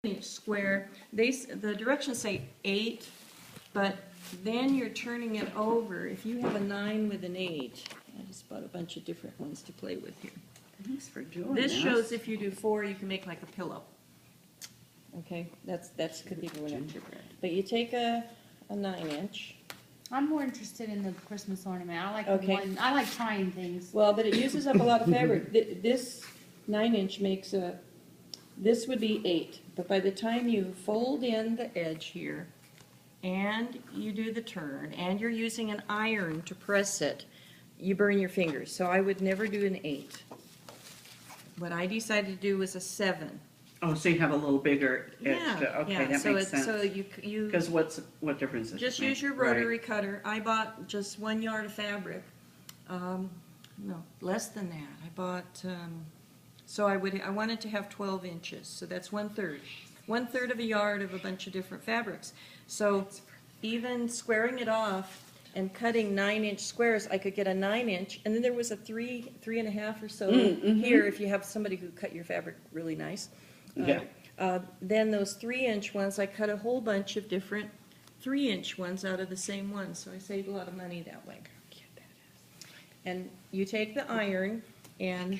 inch square. The directions say 8, but then you're turning it over. If you have a 9 with an 8, I just bought a bunch of different ones to play with here. Thanks for doing This shows if you do 4, you can make like a pillow. Okay, that's cathedral gingerbread. But you take a 9 inch. I'm more interested in the Christmas ornament. I like Okay. I like trying things. Well, but it uses up a lot of fabric. This 9 inch makes this would be 8, but by the time you fold in the edge here, and you do the turn, and you're using an iron to press it, you burn your fingers. So I would never do an 8. What I decided to do was a 7. Oh, so you have a little bigger edge. Yeah, Okay, yeah. that So makes sense. So you Because what difference does just it make? use your rotary cutter. I bought just 1 yard of fabric. No, less than that. I bought. So I wanted to have 12 inches. So that's 1/3. 1/3 of a yard of a bunch of different fabrics. So even squaring it off and cutting 9-inch squares, I could get a 9 inch, and then there was a 3.5 or so here if you have somebody who cut your fabric really nice. Yeah. Then those 3-inch ones, I cut a whole bunch of different 3-inch ones out of the same one, so I saved a lot of money that way. And you take the iron and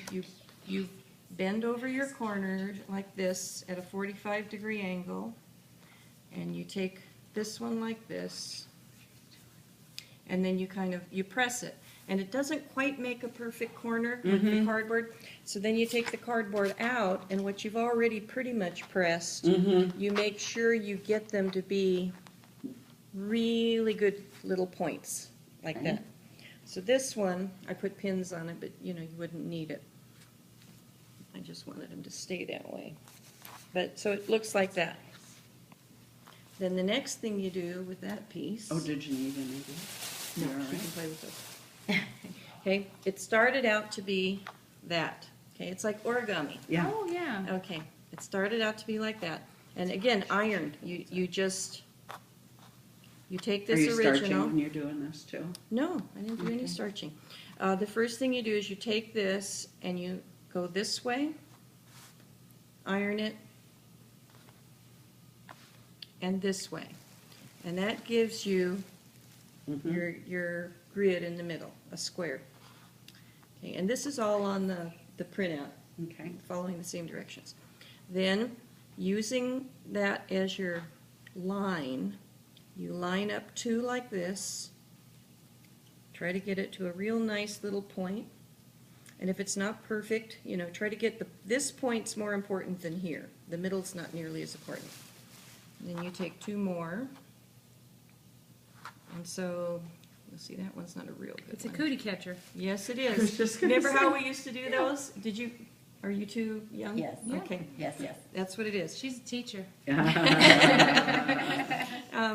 you bend over your corner like this at a 45-degree angle, and you take this one like this, and then you press it. And it doesn't quite make a perfect corner with the cardboard. So then you take the cardboard out, and what you've already pretty much pressed, you make sure you get them to be really good little points, like that. So this one, I put pins on it, but you wouldn't need it. I just wanted them to stay that way. But so it looks like that. Then the next thing you do with that piece. Oh, did you need any? No, All you right. can play with those. Okay, it started out to be that. Okay, it's like origami. Yeah. Oh yeah. Okay, it started out to be like that. And again, iron. You take this Are you original. starching when you're doing this too? No, I didn't do any Okay. starching. The first thing you do is you take this and you go this way, iron it, and this way. And that gives you your grid in the middle, a square. Okay, and this is all on the printout, Okay. following the same directions. Then, using that as your line, you line up 2 like this. Try to get it to a real nice little point. And if it's not perfect, try to get this point's more important than here. The middle's not nearly as important. And then you take 2 more. And so, let's see, that one's not a real good It's a one. cootie catcher. Yes, it I was is. just gonna Remember how say. we used to do those? Are you too young? Yes. Yeah. Okay, Yes, yes. that's what it is. She's a teacher. Um,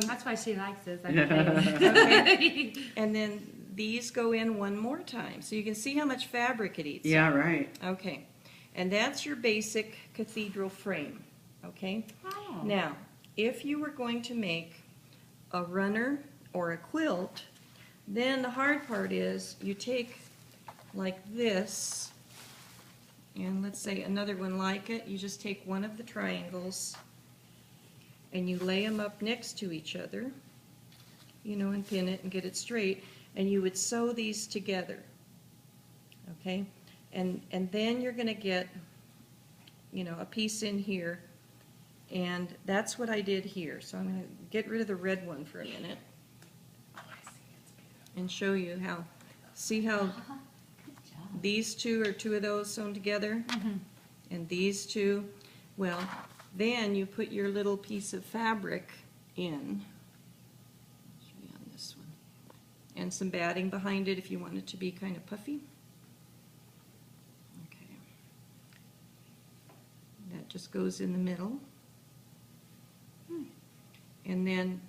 That's why she likes this. okay. And then these go in 1 more time. So you can see how much fabric it eats. Yeah, right. Okay. And that's your basic cathedral frame. Okay? Oh. Now, if you were going to make a runner or a quilt, then the hard part is you take like this, and let's say another one like it, you just take one of the triangles and you lay them up next to each other, and pin it and get it straight, and you would sew these together. Okay? And then you're going to get, a piece in here, and that's what I did here. So I'm going to get rid of the red one for a minute and show you how, see how Good job. these 2 are 2 of those sewn together, and these 2, well, then you put your little piece of fabric in, show you on this one, and some batting behind it if you want it to be kind of puffy. Okay. That just goes in the middle. And then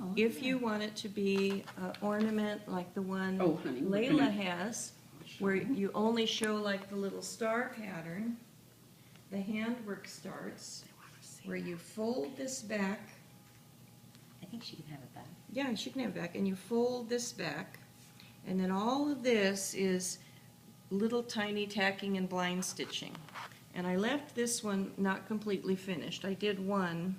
Oh, if you want it to be an ornament like the one Oh, honey, we're Layla gonna- has, where you only show like the little star pattern, the handwork starts, where you fold this back. I think she can have it back. Yeah, she can have it back, and you fold this back, and then all of this is little tiny tacking and blind stitching. And I left this one not completely finished. I did one.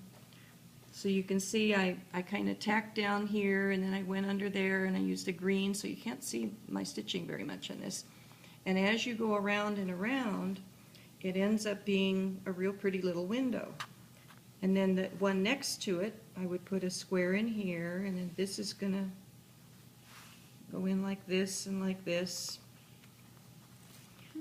So you can see I kind of tacked down here and then I went under there and I used a green, so you can't see my stitching very much in this. And as you go around and around, it ends up being a real pretty little window. And then the one next to it, I would put a square in here, and then this is gonna go in like this and like this.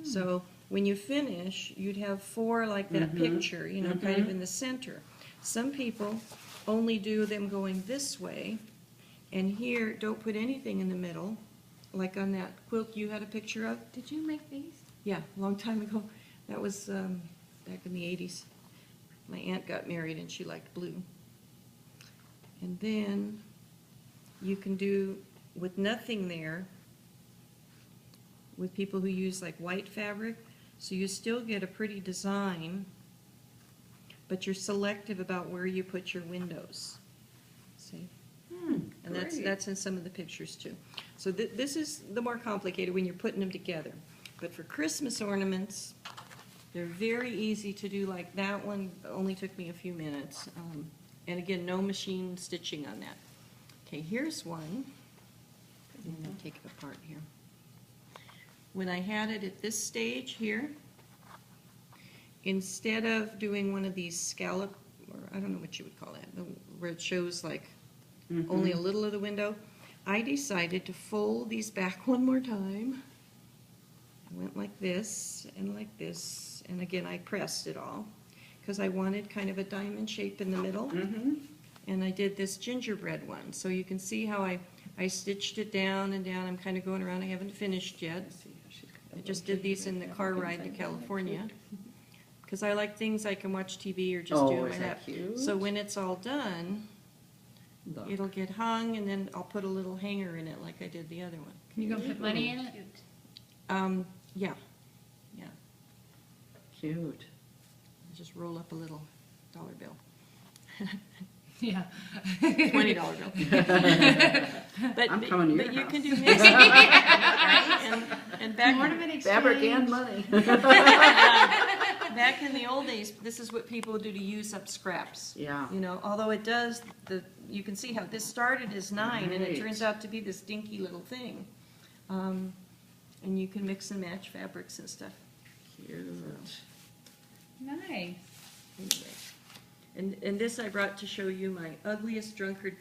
So when you finish, you'd have 4 like that picture, you know, kind of in the center. Some people only do them going this way, and here, don't put anything in the middle, like on that quilt you had a picture of. Did you make these? Yeah, a long time ago. That was back in the 80s. My aunt got married and she liked blue. And then you can do with nothing there, with people who use like white fabric, so you still get a pretty design, but you're selective about where you put your windows. See? And that's in some of the pictures too. So this is the more complicated when you're putting them together. But for Christmas ornaments, they're very easy to do. Like that one only took me a few minutes. And again, no machine stitching on that. Okay, here's one. I'm going to take it apart here. When I had it at this stage here, instead of doing one of these scallop, or I don't know what you would call that, where it shows like only a little of the window, I decided to fold these back one more time. I went like this, and again I pressed it all, because I wanted kind of a diamond shape in the middle. And I did this gingerbread one, so you can see how I stitched it down and down. I'm kind of going around, I haven't finished yet. I just did these in the car ride to California, because I like things I can watch TV or just do in my lap. So when it's all done, it'll get hung, and then I'll put a little hanger in it like I did the other one. Can you go put money in it? Yeah. Cute. Just roll up a little dollar bill. Yeah. $20 bill. I'm coming to your but you house. can do mixed and back, Ornament exchange. Fabric and money. back in the old days, this is what people would do to use up scraps. Yeah. You know, although it does, you can see how this started as 9 and it Right. turns out to be this dinky little thing. And you can mix and match fabrics and stuff. Cute. Nice. Anyway. And this I brought to show you my ugliest drunkard